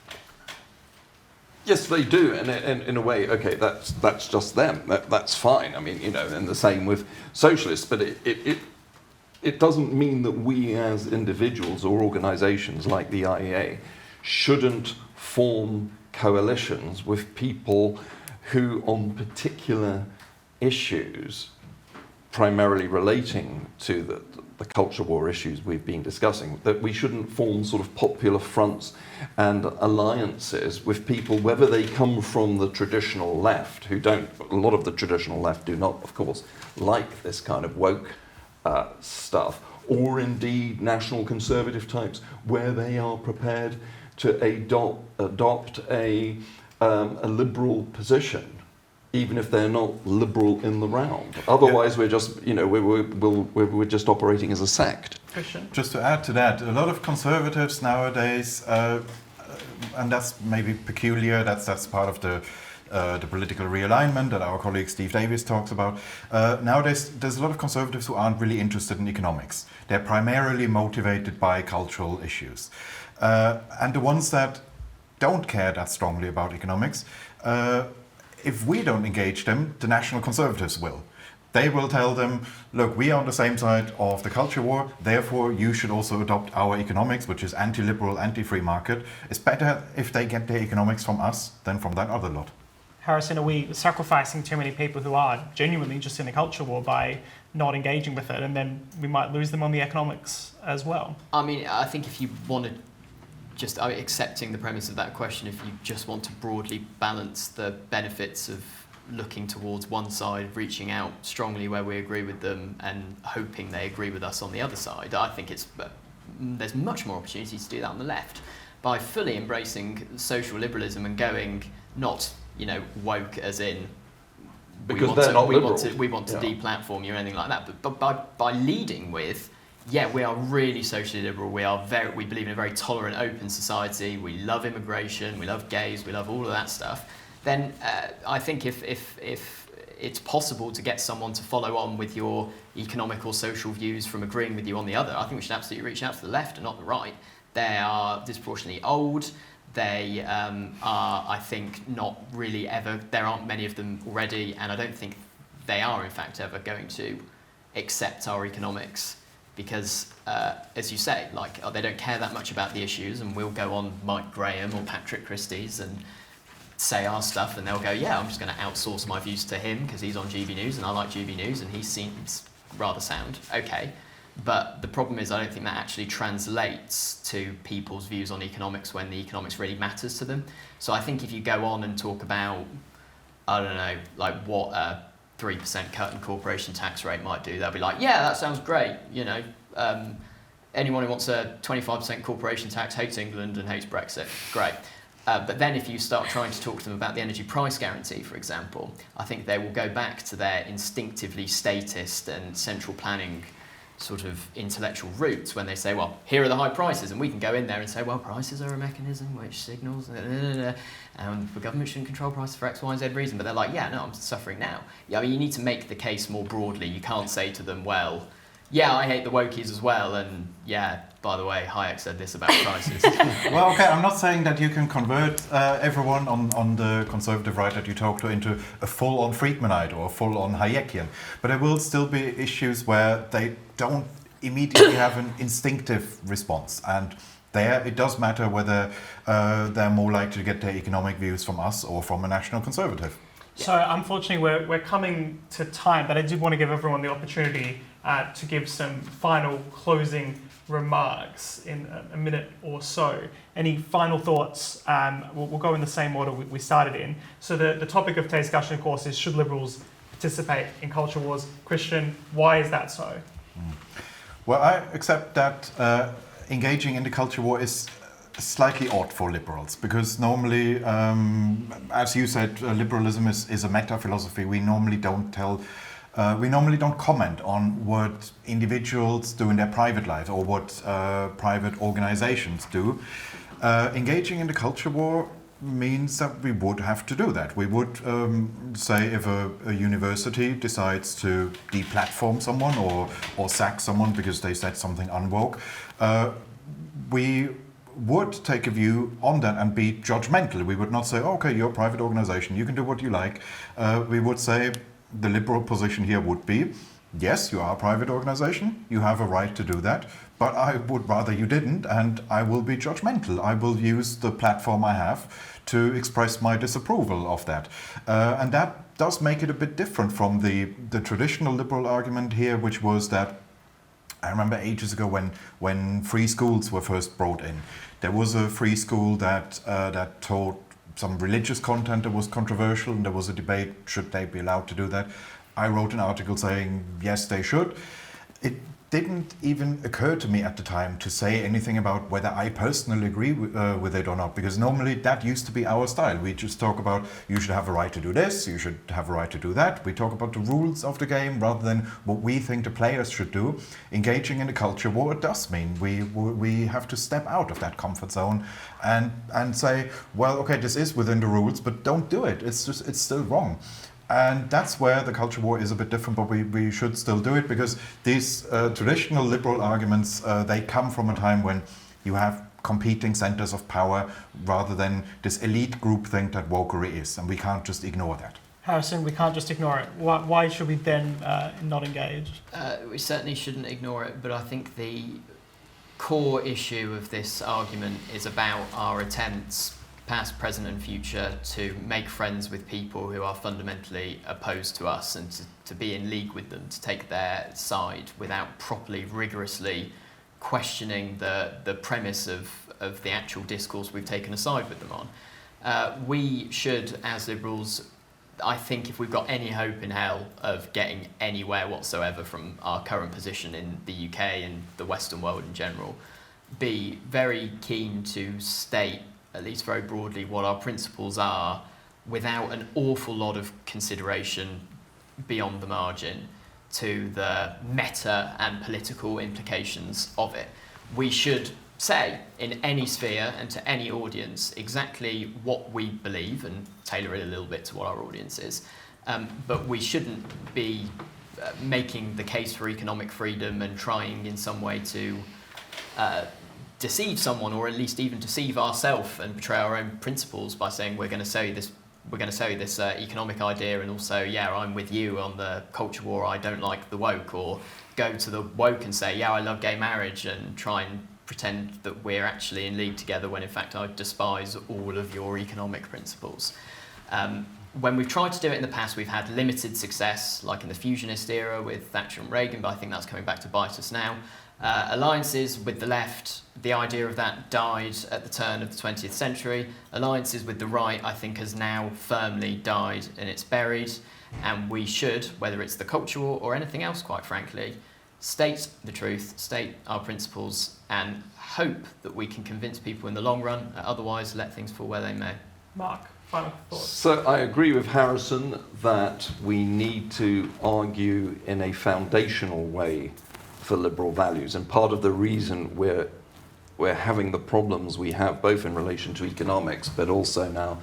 Yes, they do, and in a way, okay, that's just them. That's fine. And the same with socialists. But it doesn't mean that we as individuals or organisations like the IEA shouldn't form coalitions with people who, on particular issues, primarily relating to the culture war issues we've been discussing, that we shouldn't form sort of popular fronts and alliances with people, whether they come from the traditional left, who don't, a lot of the traditional left do not, of course, like this kind of woke stuff, or indeed national conservative types, where they are prepared to adopt a liberal position even if they're not liberal in the round. Otherwise, we're just, we're just operating as a sect. Kristian? Just to add to that, a lot of conservatives nowadays, and that's maybe peculiar, that's part of the political realignment that our colleague Steve Davies talks about. Nowadays, there's a lot of conservatives who aren't really interested in economics. They're primarily motivated by cultural issues. And the ones that don't care that strongly about economics, if we don't engage them, the National Conservatives will. They will tell them, look, we are on the same side of the culture war, therefore you should also adopt our economics, which is anti-liberal, anti-free market. It's better if they get their economics from us than from that other lot. Harrison, are we sacrificing too many people who are genuinely just in the culture war by not engaging with it, and then we might lose them on the economics as well? I mean, I think if you want to accepting the premise of that question, if you just want to broadly balance the benefits of looking towards one side, reaching out strongly where we agree with them and hoping they agree with us on the other side, I think there's much more opportunity to do that on the left by fully embracing social liberalism and going not, woke as in because they're not liberal. We want to deplatform you or anything like that, but by leading with, we are really socially liberal. We believe in a very tolerant, open society. We love immigration. We love gays. We love all of that stuff. Then I think if it's possible to get someone to follow on with your economic or social views from agreeing with you on the other, I think we should absolutely reach out to the left and not the right. They are disproportionately old. They are, I think, not really ever. There aren't many of them already, and I don't think they are, in fact, ever going to accept our economics. Because, as you say, they don't care that much about the issues, and we'll go on Mike Graham or Patrick Christie's and say our stuff, and they'll go, I'm just going to outsource my views to him because he's on GB News and I like GB News and he seems rather sound. Okay. But the problem is I don't think that actually translates to people's views on economics when the economics really matters to them. So I think if you go on and talk about, I don't know, what 3% cut in corporation tax rate might do, they'll be like, that sounds great, anyone who wants a 25% corporation tax hates England and hates Brexit, great. But then if you start trying to talk to them about the energy price guarantee, for example, I think they will go back to their instinctively statist and central planning sort of intellectual roots when they say, well, here are the high prices, and we can go in there and say, well, prices are a mechanism which signals, and the government shouldn't control prices for X, Y, and Z reason, but they're like, I'm suffering now. I mean, you need to make the case more broadly. You can't say to them, well, I hate the wokies as well, and by the way, Hayek said this about prices. Well, okay, I'm not saying that you can convert everyone on the conservative right that you talk to into a full-on Friedmanite or a full-on Hayekian, but there will still be issues where they don't immediately have an instinctive response, and there it does matter whether they're more likely to get their economic views from us or from a national conservative. So unfortunately we're coming to time, but I did want to give everyone the opportunity to give some final closing remarks in a minute or so. Any final thoughts? We'll go in the same order we started in. So the topic of today's discussion, of course, is should liberals participate in culture wars? Kristian, why is that so? Well, I accept that engaging in the culture war is slightly odd for liberals, because normally, as you said, liberalism is a meta-philosophy. We normally don't comment on what individuals do in their private lives or what private organizations do. Engaging in the culture war means that we would have to do that. We would say if a university decides to deplatform someone or sack someone because they said something unwoke, we would take a view on that and be judgmental. We would not say, okay, you're a private organization, you can do what you like. We would say the liberal position here would be, yes, you are a private organization, you have a right to do that, but I would rather you didn't, and I will be judgmental. I will use the platform I have to express my disapproval of that. And that does make it a bit different from the traditional liberal argument here, which was that I remember ages ago when free schools were first brought in. There was a free school that taught some religious content that was controversial, and there was a debate, should they be allowed to do that? I wrote an article saying, yes, they should. It didn't even occur to me at the time to say anything about whether I personally agree with it or not, because normally that used to be our style. We just talk about you should have a right to do this, you should have a right to do that. We talk about the rules of the game rather than what we think the players should do. Engaging in a culture war, it does mean we have to step out of that comfort zone and say, well, okay, this is within the rules, but don't do it. It's still wrong. And that's where the culture war is a bit different, but we should still do it, because these traditional liberal arguments, they come from a time when you have competing centers of power rather than this elite groupthink that wokery is, and we can't just ignore that. Harrison, we can't just ignore it. Why should we then not engage? We certainly shouldn't ignore it, but I think the core issue of this argument is about our attempts, past, present and future, to make friends with people who are fundamentally opposed to us and to be in league with them, to take their side without properly, rigorously questioning the premise of the actual discourse we've taken a side with them on. We should, as liberals, I think if we've got any hope in hell of getting anywhere whatsoever from our current position in the UK and the Western world in general, be very keen to state, at least very broadly, what our principles are without an awful lot of consideration beyond the margin to the meta and political implications of it. We should say in any sphere and to any audience exactly what we believe and tailor it a little bit to what our audience is. But we shouldn't be making the case for economic freedom and trying in some way to deceive someone, or at least even deceive ourselves and betray our own principles by saying we're going to sell you this economic idea, and also, yeah, I'm with you on the culture war, I don't like the woke, or go to the woke and say, yeah, I love gay marriage, and try and pretend that we're actually in league together when in fact I despise all of your economic principles. When we've tried to do it in the past, we've had limited success, like in the fusionist era with Thatcher and Reagan, but I think that's coming back to bite us now. Alliances with the left, the idea of that died at the turn of the 20th century. Alliances with the right, I think, has now firmly died and it's buried. And we should, whether it's the culture war or anything else, quite frankly, state the truth, state our principles, and hope that we can convince people in the long run. Otherwise, let things fall where they may. Marc, final thoughts? So I agree with Harrison that we need to argue in a foundational way for liberal values, and part of the reason we're having the problems we have, both in relation to economics but also now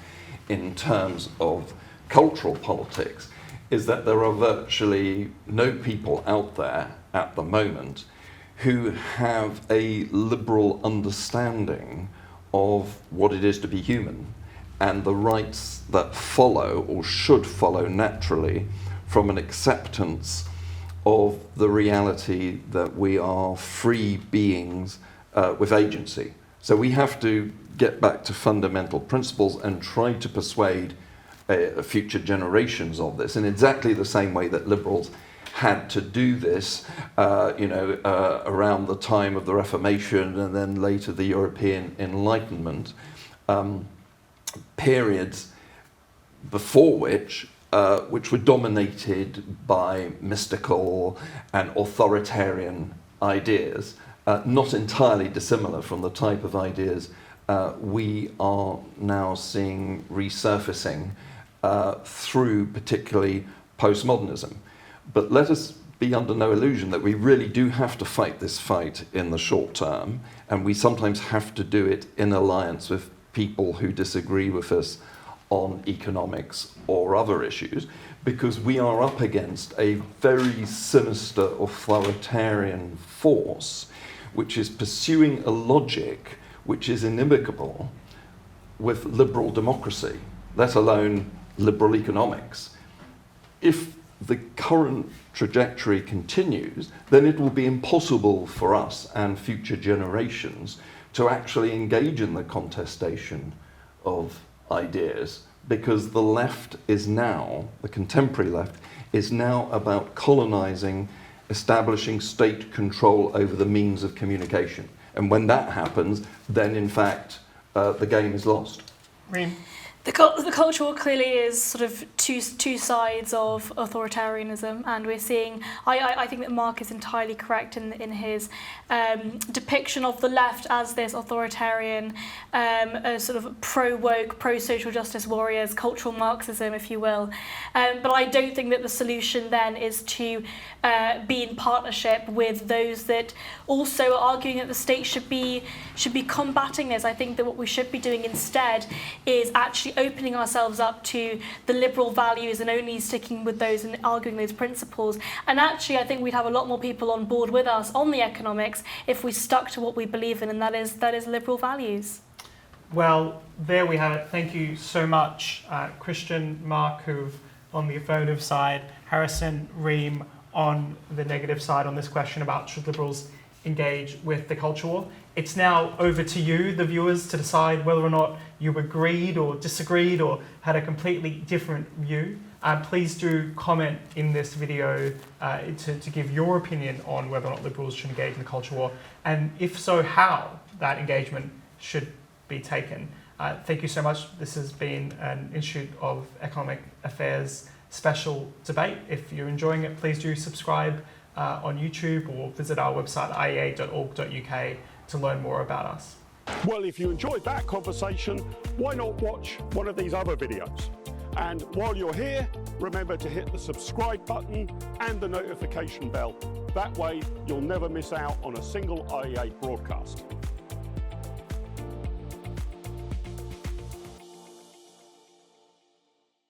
in terms of cultural politics, is that there are virtually no people out there at the moment who have a liberal understanding of what it is to be human and the rights that follow or should follow naturally from an acceptance of the reality that we are free beings with agency. So we have to get back to fundamental principles and try to persuade future generations of this in exactly the same way that liberals had to do this, around the time of the Reformation and then later the European Enlightenment, periods before which were dominated by mystical and authoritarian ideas, not entirely dissimilar from the type of ideas we are now seeing resurfacing through particularly postmodernism. But let us be under no illusion that we really do have to fight this fight in the short term, and we sometimes have to do it in alliance with people who disagree with us on economics or other issues, because we are up against a very sinister authoritarian force which is pursuing a logic which is inimical with liberal democracy, let alone liberal economics. If the current trajectory continues, then it will be impossible for us and future generations to actually engage in the contestation of ideas, because the left is now, the contemporary left, is now about colonizing, establishing state control over the means of communication. And when that happens, then in fact, the game is lost. Reem? The culture war clearly is sort of two sides of authoritarianism, and we're seeing. I think that Marc is entirely correct in his depiction of the left as this authoritarian, sort of pro-woke, pro-social justice warriors, cultural Marxism, if you will. But I don't think that the solution then is to be in partnership with those that also are arguing that the state should be combating this. I think that what we should be doing instead is actually opening ourselves up to the liberal values and only sticking with those and arguing those principles. And actually, I think we'd have a lot more people on board with us on the economics if we stuck to what we believe in, and that is liberal values. Well, there we have it. Thank you so much, Kristian, Marc, who've on the affirmative side, Harrison, Reem on the negative side on this question about should liberals engage with the culture war. It's now over to you, the viewers, to decide whether or not you agreed or disagreed or had a completely different view. Please do comment in this video to give your opinion on whether or not liberals should engage in the culture war, and if so, how that engagement should be taken. Thank you so much. This has been an Institute of Economic Affairs special debate. If you're enjoying it, please do subscribe on YouTube or visit our website iea.org.uk to learn more about us. Well, if you enjoyed that conversation, why not watch one of these other videos? And while you're here, remember to hit the subscribe button and the notification bell. That way, you'll never miss out on a single IEA broadcast.